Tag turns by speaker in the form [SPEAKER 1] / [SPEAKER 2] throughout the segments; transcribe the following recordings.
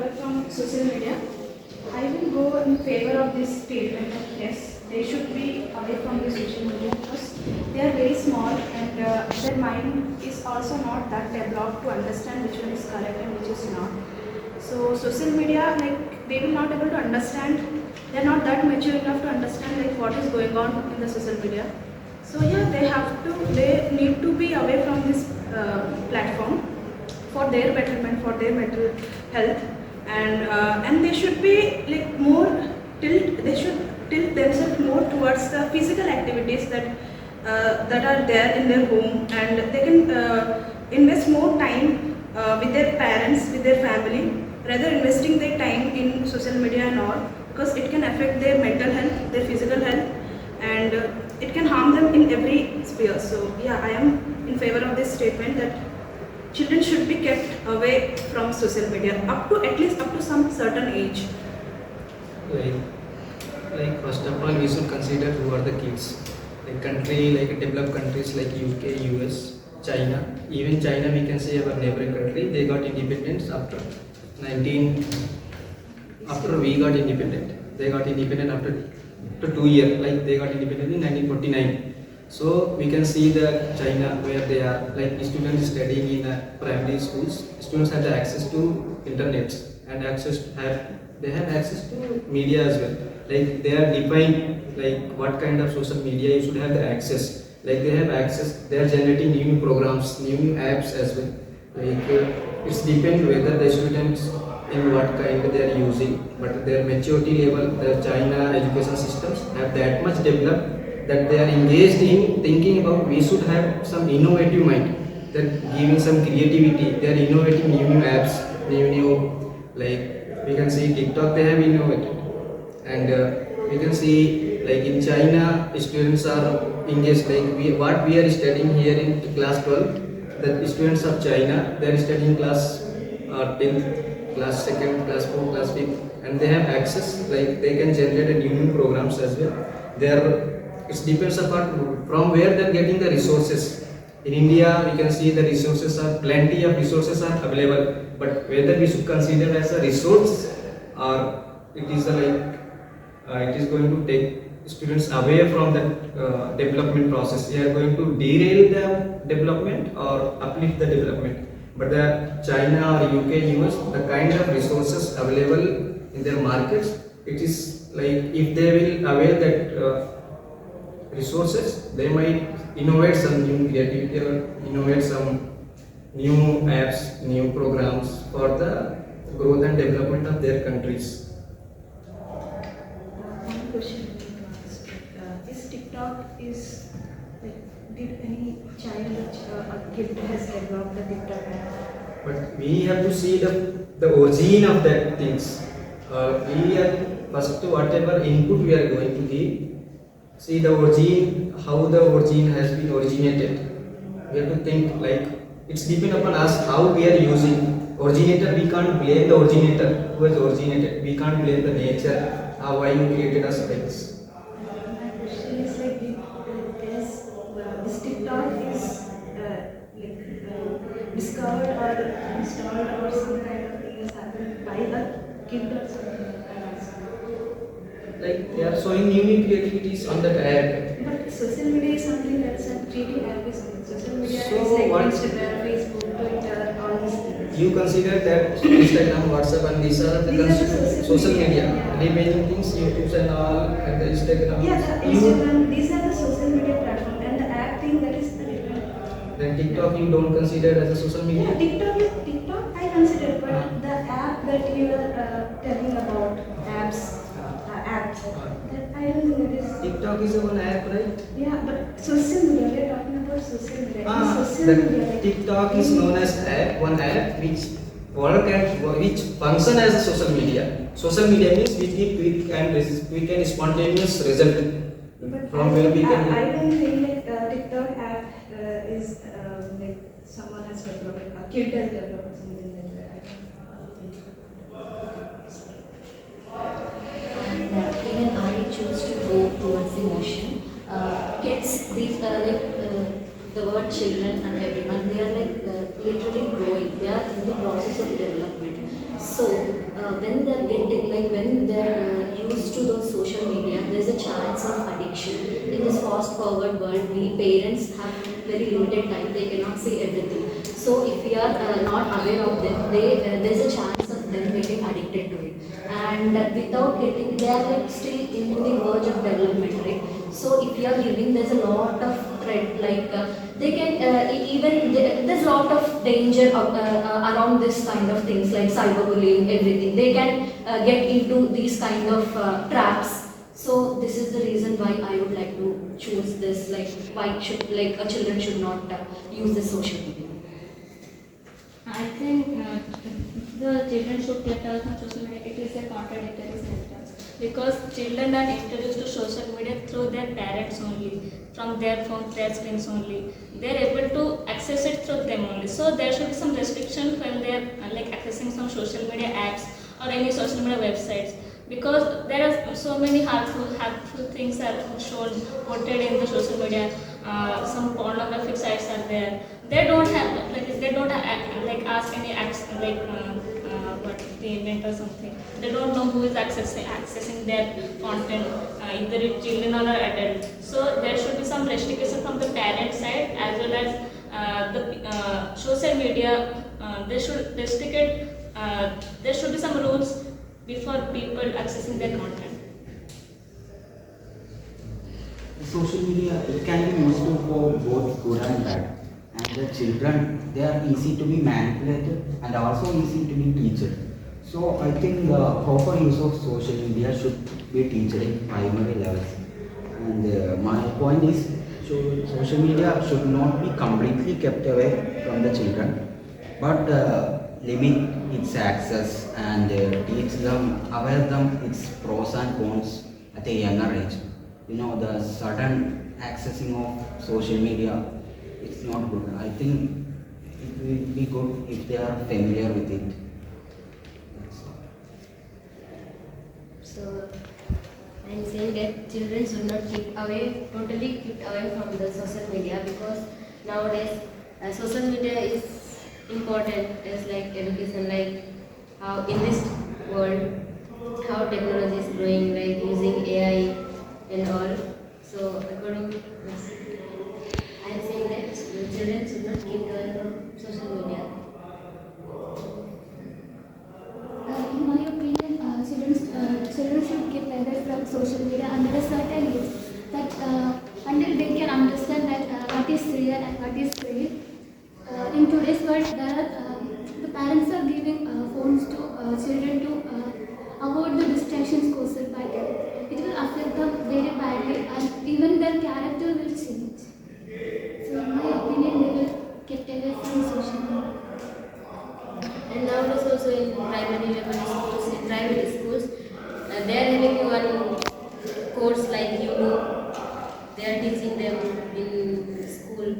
[SPEAKER 1] away from social media, I will go in favor of this statement that yes, they should be away from the social media because they are very small and their mind is also not that developed to understand which one is correct and which is not. So social media, like they will not able to understand. They are not that mature enough to understand like what is going on in the social media. So yeah, they need to be away from this platform for their betterment, for their mental health, and they should be like more they should tilt themselves more towards the physical activities that are there in their home, and they can invest more time with their parents, with their family, rather investing their time in social media and all, because it can affect their mental health, their physical health, and it can harm them in every sphere. So yeah, I am in favor of this statement that children should be kept away from social media up to at least up to some certain age.
[SPEAKER 2] Like, like first of all, we should consider who are the kids. Like country, like developed countries like UK, US, China. Even China, we can say our neighboring country, they got independence after 19. After we got independent, they got independent after 2 years. Like they got independent in 1949. So we can see that China, where they are, like students studying in primary schools, students have the access to internet and they have access to media as well. Like they are defined like what kind of social media you should have the access. Like they have access, they are generating new programs, new apps as well. Like it's depend whether the students in what kind they are using, but their maturity level, the China education systems have that much developed that they are engaged in thinking about we should have some innovative mind, that giving some creativity, they are innovating new apps, new like we can see TikTok they have innovated, and we can see like in China students are engaged, like what we are studying here in class 12, the students of China they are studying class 10th, class 2nd, class 4th, class 5th, and they have access, like they can generate a new programs as well. They are, it depends upon from where they are getting the resources. In India, we can see the resources are plenty of resources are available, but whether we should consider as a resource or it is it is going to take students away from the development process. We are going to derail the development or uplift the development. But the China or UK, US, the kind of resources available in their markets, it is like if they will avail that resources, they might innovate some new creativity or innovate some new apps, new programs for the growth and development of their countries.
[SPEAKER 1] One question I need to ask: is TikTok is like did any child or kid has developed the TikTok app?
[SPEAKER 2] But we have to see the origin of that things. We have first whatever input we are going to give. See the origin, how the origin has been originated. We have to think like it's depend upon us how we are using. Originator, we can't blame the originator who has originated. We can't blame the nature, how why you created us like this.
[SPEAKER 1] My question is like this TikTok is discovered or installed or some kind of thing has happened by the kid or something.
[SPEAKER 2] Like they are showing new creativities on that app.
[SPEAKER 1] But social media is something that's a 3D app is something. Social media
[SPEAKER 2] So
[SPEAKER 1] is like
[SPEAKER 2] what-
[SPEAKER 1] Instagram, Facebook, Twitter, all these things.
[SPEAKER 2] You consider that Instagram, WhatsApp, and these are the
[SPEAKER 1] These are the
[SPEAKER 2] social media.
[SPEAKER 1] yeah.
[SPEAKER 2] Remaining things, YouTube and all, and the Instagram.
[SPEAKER 1] Yeah, the Instagram, these are the social media platform, and the app thing that is the different.
[SPEAKER 2] Then TikTok you don't consider as a social media.
[SPEAKER 1] Yeah, TikTok I consider, but the app that you are telling about, apps, that I don't think it is.
[SPEAKER 2] TikTok is a one app, right?
[SPEAKER 1] Yeah, but social media, we are talking about social media. Social
[SPEAKER 2] The
[SPEAKER 1] media, like,
[SPEAKER 2] TikTok is known as one app which which function as a social media. Social media means which give quick and spontaneous result
[SPEAKER 1] but
[SPEAKER 2] from where we can.
[SPEAKER 1] I don't think like TikTok app is like someone has developed, a kid has developed something like that.
[SPEAKER 3] And even I choose to go towards the motion. Kids, these are the word children and everyone, they are literally growing. They are in the process of development. So when they're getting like when they're used to those social media, there's a chance of addiction. In this fast forward world, we parents have very limited time. They cannot see everything. So if we are not aware of them, there's a chance of them getting addicted to it. And without getting, they are like still in the verge of development, right? So if you are giving, there's a lot of threat, like they can there's a lot of danger around this kind of things like cyberbullying, everything. They can get into these kind of traps. So this is the reason why I would like to choose this. Like why should like a children should not use this social media.
[SPEAKER 4] I think the children should get away from social media. It is a contradictory sentence because children are introduced to social media through their parents only, from their phones, their screens only. They are able to access it through them only. So there should be some restriction when they are like accessing some social media apps or any social media websites, because there are so many harmful things are shown, portrayed in the social media. Some pornographic sites are there. They don't have like ask any what they meant or something. They don't know who is accessing their content, either it's children or adult. So there should be some restriction from the parent side as well as the social media. They should restrict it. There should be some rules before people accessing their content.
[SPEAKER 5] Social media, it can be useful for both good and bad. And the children, they are easy to be manipulated and also easy to be taught. So I think the proper use of social media should be taught in primary levels. And my point is, social media should not be completely kept away from the children, but limit its access and teach them, aware them its pros and cons at a younger age. You know, the sudden accessing of social media, it's not good. I think it will be good if they are familiar with it.
[SPEAKER 6] So I'm saying that children should not totally keep away from the social media, because nowadays social media is important as like education, like how in this world how technology is growing, like using AI and all. So according to this, I am saying that the children should not keep away from social media.
[SPEAKER 7] In my opinion, children should keep away from social media under a certain age, that until they can understand that what is real and what is fake. In today's world, the parents are giving phones to children to avoid the distractions caused by them. It will affect them very badly, and even their character will change. So, in my opinion, they will keep away from social media.
[SPEAKER 6] And nowadays also in primary schools, they are having one course like they are teaching them in school.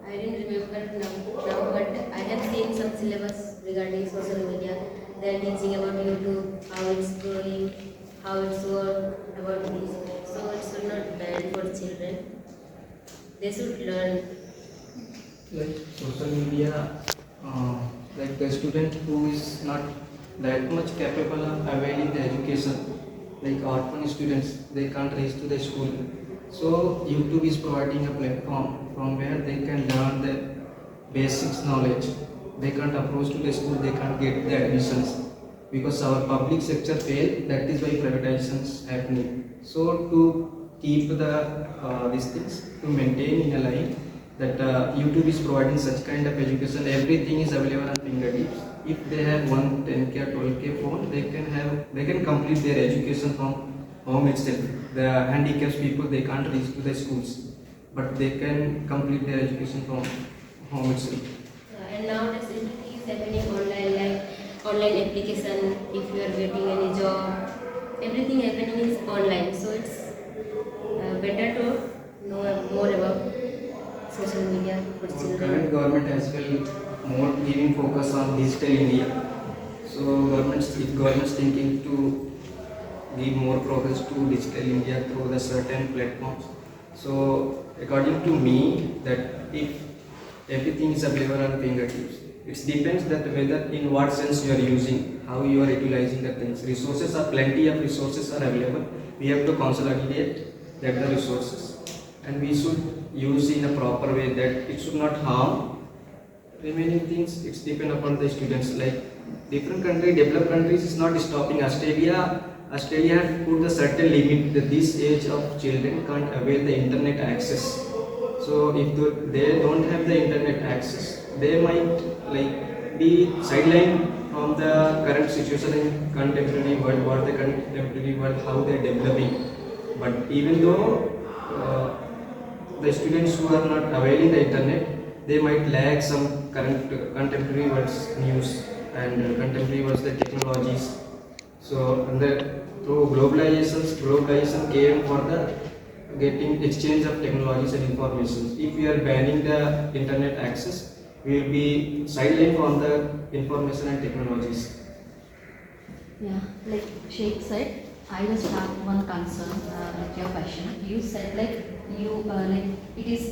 [SPEAKER 6] I didn't remember now, but I have seen some syllabus regarding social media. They are teaching about YouTube, how it's growing, how it's work, about this. So it's not bad for children. They should learn.
[SPEAKER 2] Like social media, like the student who is not that much capable of availing the education, like orphan students, they can't reach to the school. So YouTube is providing a platform from where they can learn the basics knowledge. They can't approach to the school, they can't get the admissions because our public sector failed. That is why privatizations happening. So to keep the these things, to maintain in a line, that YouTube is providing such kind of education. Everything is available on fingertips. If they have one 10K or 12K phone, they can complete their education from home itself. The handicapped people, they can't reach to the schools, but they can complete their education from home itself.
[SPEAKER 6] And nowadays everything is happening online, like online application. If you are getting any job, everything happening is online. So it's better to know more about social media for children.
[SPEAKER 2] Current government as well more giving focus on digital India. So government's thinking to give more progress to digital India through the certain platforms. So according to me, that if everything is available on fingertips, it depends that whether in what sense you are using. how you are utilizing the things. Resources are plenty of resources are available. We have to consolidate that the resources, and we should use in a proper way that it should not harm remaining things. It's depend upon the students. Like different country, developed countries is not stopping. Australia has put a certain limit that this age of children can't avail the internet access. So if they don't have the internet access, they might like be sidelined from the current situation in contemporary world, what the contemporary world, how they're developing. But even though the students who are not availing the internet, they might lack some current contemporary world's news and contemporary world's the technologies. So through globalization came for the getting exchange of technologies and information. If we are banning the internet access, we will be sidelined from the information and technologies.
[SPEAKER 3] Yeah, like Sheikh said, I just have one concern with your question. You said like it is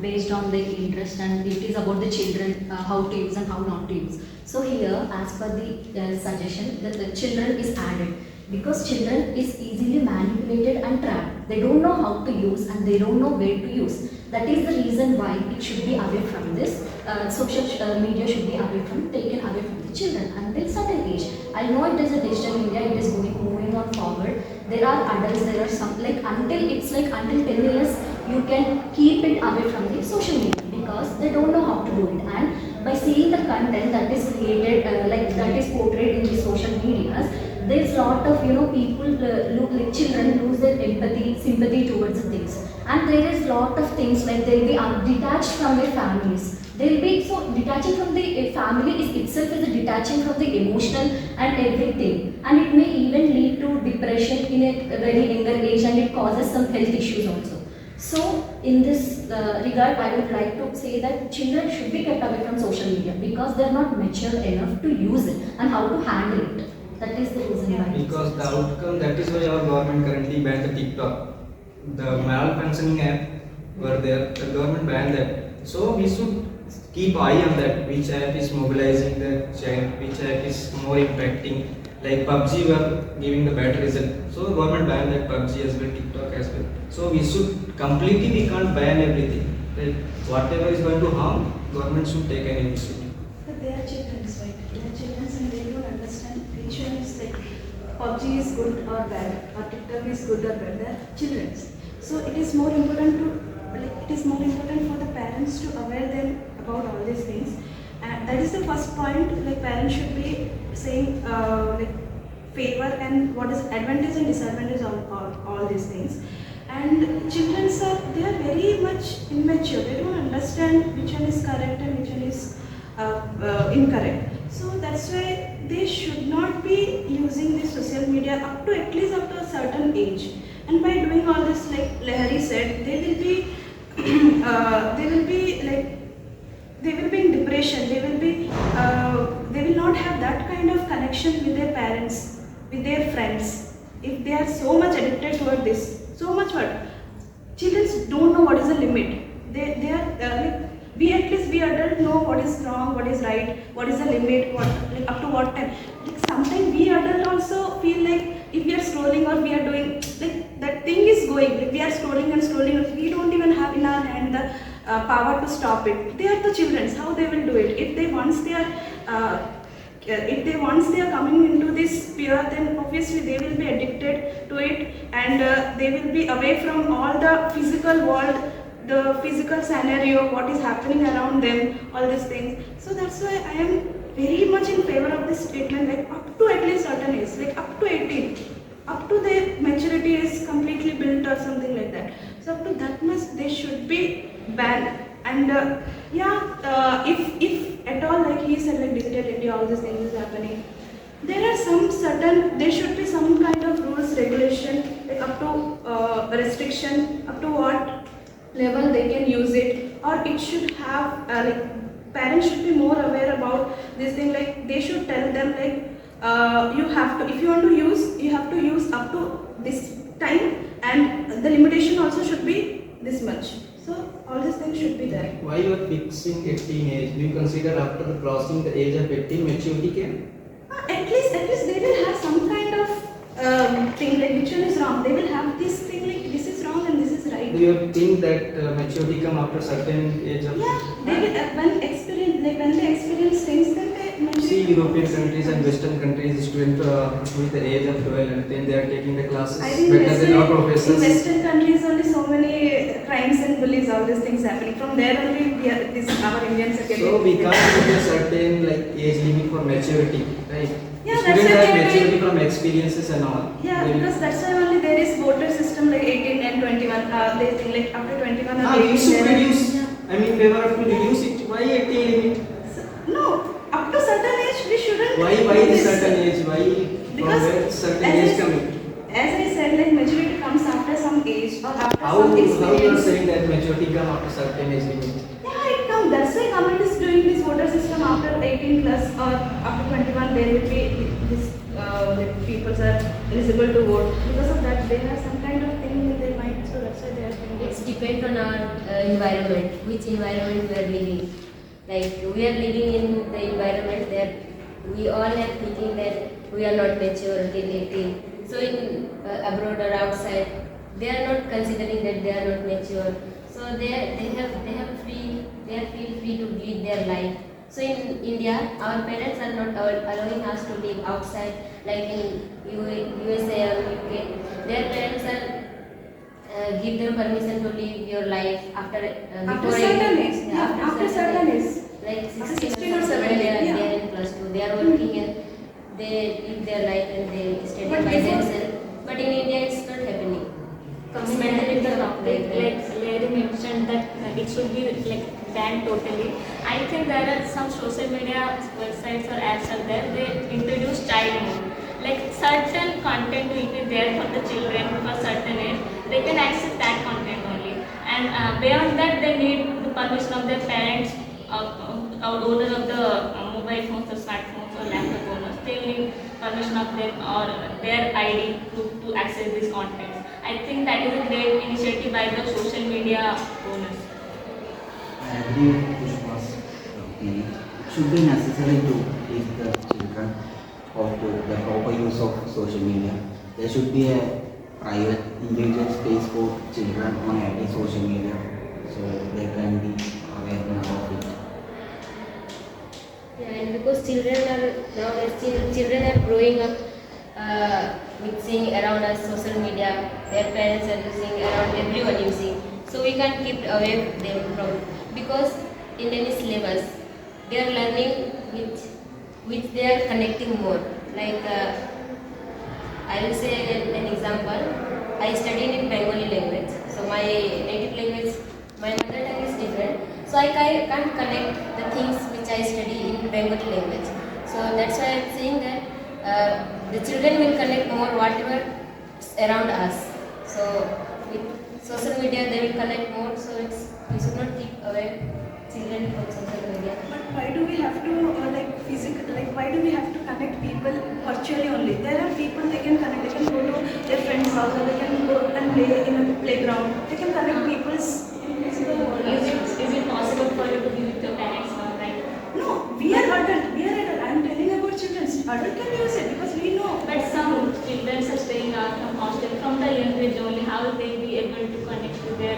[SPEAKER 3] based on the interest and it is about the children how to use and how not to use. So here, as per the suggestion, that the children is added because children is easily manipulated and trapped. They don't know how to use and they don't know where to use. That is the reason why it should be away from this. Social media should be taken away from the children until certain age. I know it is a digital media, it is moving on forward. There are adults, there are some until 10 years you can keep it away from the social media because they don't know how to do it. And by seeing the content that is created, that is portrayed in the social medias, there's lot of people children lose their empathy, sympathy towards the things, and there is lot of things like they'll be detached from their families. They'll be so detaching from the family is itself is a detaching from the emotional and everything, and it may even lead to depression in a very younger age, and it causes some health issues also. So in this regard, I would like to say that children should be kept away from social media because they're not mature enough to use it and how to handle it. That is the reason why.
[SPEAKER 2] Because the outcome, that is why our government currently banned the TikTok. The malfunctioning app were there, the government banned that. So we should keep eye on that, which app is mobilizing the child, which app is more impacting. Like PUBG were giving the better result. So government banned that PUBG as well, TikTok as well. So we should completely, we can't ban everything. Like whatever is going to harm, government should take an initiative.
[SPEAKER 1] But they are children, right? They are children and they don't understand which one is like PUBG is good or bad or TikTok is good or bad. They are children. So it is more important for the parents to aware them about all these things. And that is the first point. Like parents should be saying favor and what is advantage and disadvantage of all these things. And children they are very much immature. They don't understand which one is correct and which one is incorrect. So that's why they should not be using this social media at least up to a certain age. And by doing all this, like Lahari said, they will be in depression. They will not have that kind of connection with their parents, with their friends. If they are so much addicted toward this, so much what? Children don't know what is the limit. They are we adults know what is wrong, what is right, what is the limit, up to what time. Sometimes we adults also feel like if we are scrolling or we are doing that thing is going, we are scrolling and scrolling, we don't even have in our hand the power to stop it. They are the children, how they will do it. If they once they are coming into this fear, then obviously they will be addicted to it, and they will be away from all the physical world, the physical scenario, what is happening around them, all these things. So that's why I am very much in favor of this statement, up to at least certain age, up to 18, up to their maturity is completely built or something like that. So up to that much they should be banned. And if at all, like he said, digital India, all these things is happening, there should be some kind of rules, regulation, up to restriction, up to what level they can use it, or it should have parents should be more aware about this thing. They should tell them you have to, if you want to use, you have to use up to this time, and the limitation also should be this much. So all these things should be there.
[SPEAKER 2] Why you are fixing 18 age? Do you consider after crossing the age of 18 maturity came?
[SPEAKER 1] At least they will have some kind of thing like which one is wrong. They will have this thing like this is wrong and this is right.
[SPEAKER 2] Do you think that maturity come after certain age of?
[SPEAKER 1] Yeah, they will when they experience things, then they
[SPEAKER 2] See European countries and Western countries, students with the age of 12 and 10, they are taking the classes
[SPEAKER 1] I think
[SPEAKER 2] better than our
[SPEAKER 1] in
[SPEAKER 2] professors.
[SPEAKER 1] Western countries only so many crimes and bullies, all these things happening. From there only our Indians are getting.
[SPEAKER 2] So we can't put a certain like age limit for maturity, right?
[SPEAKER 1] Yeah,
[SPEAKER 2] The
[SPEAKER 1] that's
[SPEAKER 2] students
[SPEAKER 1] why
[SPEAKER 2] have
[SPEAKER 1] they are
[SPEAKER 2] maturity
[SPEAKER 1] doing-
[SPEAKER 2] from experiences and all.
[SPEAKER 1] Yeah,
[SPEAKER 2] They-
[SPEAKER 1] because that's why only there is voter system like 18 and 21. They think like after 21 or
[SPEAKER 2] Ah, we
[SPEAKER 1] 18.
[SPEAKER 2] should
[SPEAKER 1] there-
[SPEAKER 2] reduce.
[SPEAKER 1] Yeah.
[SPEAKER 2] I mean, favor to reduce it. Why 18 limit?
[SPEAKER 1] No, up to certain age we shouldn't.
[SPEAKER 2] Why
[SPEAKER 1] do
[SPEAKER 2] this
[SPEAKER 1] this.
[SPEAKER 2] certain age? Why
[SPEAKER 1] Because
[SPEAKER 2] from where certain
[SPEAKER 1] as
[SPEAKER 2] age
[SPEAKER 1] I-
[SPEAKER 2] coming?
[SPEAKER 1] As I said, like maturity comes after some age or after
[SPEAKER 2] How
[SPEAKER 1] some
[SPEAKER 2] you are
[SPEAKER 1] experience.
[SPEAKER 2] saying that maturity come after certain age limit?
[SPEAKER 1] Yeah, it comes. That's why government is doing this voter system after 18 plus or after 21. There will be this like people are eligible to vote. Because of that, they have some kind of thing in their mind. So that's why they are doing
[SPEAKER 6] It's
[SPEAKER 1] this.
[SPEAKER 6] depend on our environment, which environment we are living. Like we are living in the environment that we all are thinking that we are not mature until 18. So in abroad or outside, they are not considering that they are not mature. So they have feel free to lead their life. So in India, our parents are not allowing us to live outside, like in USA or UK. Their parents are give them permission to live your life after
[SPEAKER 1] After
[SPEAKER 6] before
[SPEAKER 1] certain
[SPEAKER 6] 18.
[SPEAKER 1] age. Yeah, after certain age.
[SPEAKER 6] Like
[SPEAKER 1] After
[SPEAKER 6] 16
[SPEAKER 1] 16 or
[SPEAKER 6] or
[SPEAKER 1] 17,
[SPEAKER 6] they are
[SPEAKER 1] yeah.
[SPEAKER 6] they are in plus 2. They are working and they live their life and they study
[SPEAKER 1] But
[SPEAKER 6] by
[SPEAKER 1] before-
[SPEAKER 6] themselves. But in India, it's not happening.
[SPEAKER 4] Coming back to the topic, like Larry mentioned that it should be like banned totally. I think there are some social media websites or apps out there, they introduce child mode. Like certain content will be there for the children for certain age, they can access that content only. And beyond that, they need the permission of their parents or owner of the mobile phones or smartphones or laptop owners. They need permission of them or their ID to access this content. I think that is a great initiative by the social media owners.
[SPEAKER 5] I agree with Pushpa's opinion. It should be necessary to teach the children how to the proper use of social media. There should be a private individual space for children on every social media, so they can be aware of it.
[SPEAKER 6] Yeah, and because children are nowadays children are growing up with seeing around us social media. Their parents are using, around everyone using. So we can't keep away them from, because in any syllabus they are learning which they are connecting more. Like I will say an example. I studied in Bengali language, so my native language, my mother tongue is different. So I can't connect the things which I study in Bengali language. So that's why I'm saying that the children will connect more whatever is around us. So with social media they will connect more. So we should not keep away children from social media.
[SPEAKER 1] But why do we have to why do we have to connect people virtually only? There are people they can connect, they can go to their friend's house or they can go and play in a playground. They can connect people's in physical world.
[SPEAKER 4] Is it possible for you to be with your parents now, right?
[SPEAKER 1] No, we are adult. I am telling about children. Adult can use it because we know.
[SPEAKER 4] But some children are staying out from hostel from the young age only. How will they be able to connect to their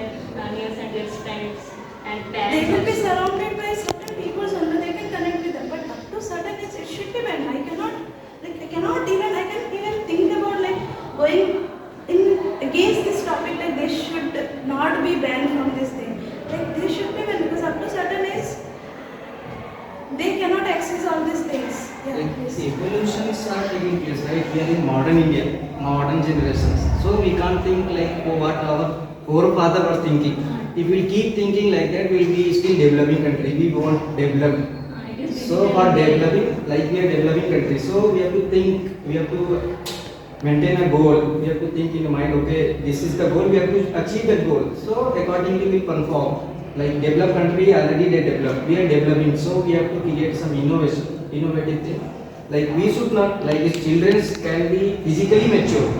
[SPEAKER 4] near and dear friends and parents?
[SPEAKER 1] They will be
[SPEAKER 4] also?
[SPEAKER 1] surrounded by certain people, so they can connect with them. But up to certain age, it should be banned. I can't even think about like going in against this topic. Like they should not be banned from this thing. Like they should be banned because up to certain age, they cannot access all these things. Yeah,
[SPEAKER 2] Like
[SPEAKER 1] yes.
[SPEAKER 2] evolutions are taking place, right? We are in modern India, modern generations. So we can't think like what our forefather was thinking. If we keep thinking like that, we will be still developing country. We won't develop.
[SPEAKER 4] It is
[SPEAKER 2] So for developing, like we are developing country, so we have to think, we have to maintain a goal. We have to think in the mind, okay, this is the goal. We have to achieve that goal. So accordingly, we perform. Like developed country already they developed. We are developing, so we have to create some innovative thing. Like we should not, like if children can be physically mature.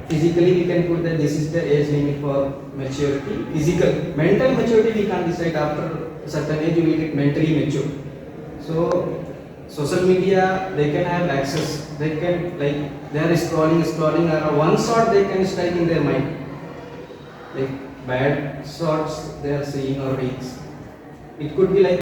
[SPEAKER 2] Physically we can put that this is the age limit for maturity. Physical, mental maturity we can't decide after a certain age you will get mentally mature. So social media they can have access. They can like they are scrolling around. One shot they can strike in their mind. Like bad shots they are seeing or reels. It could be like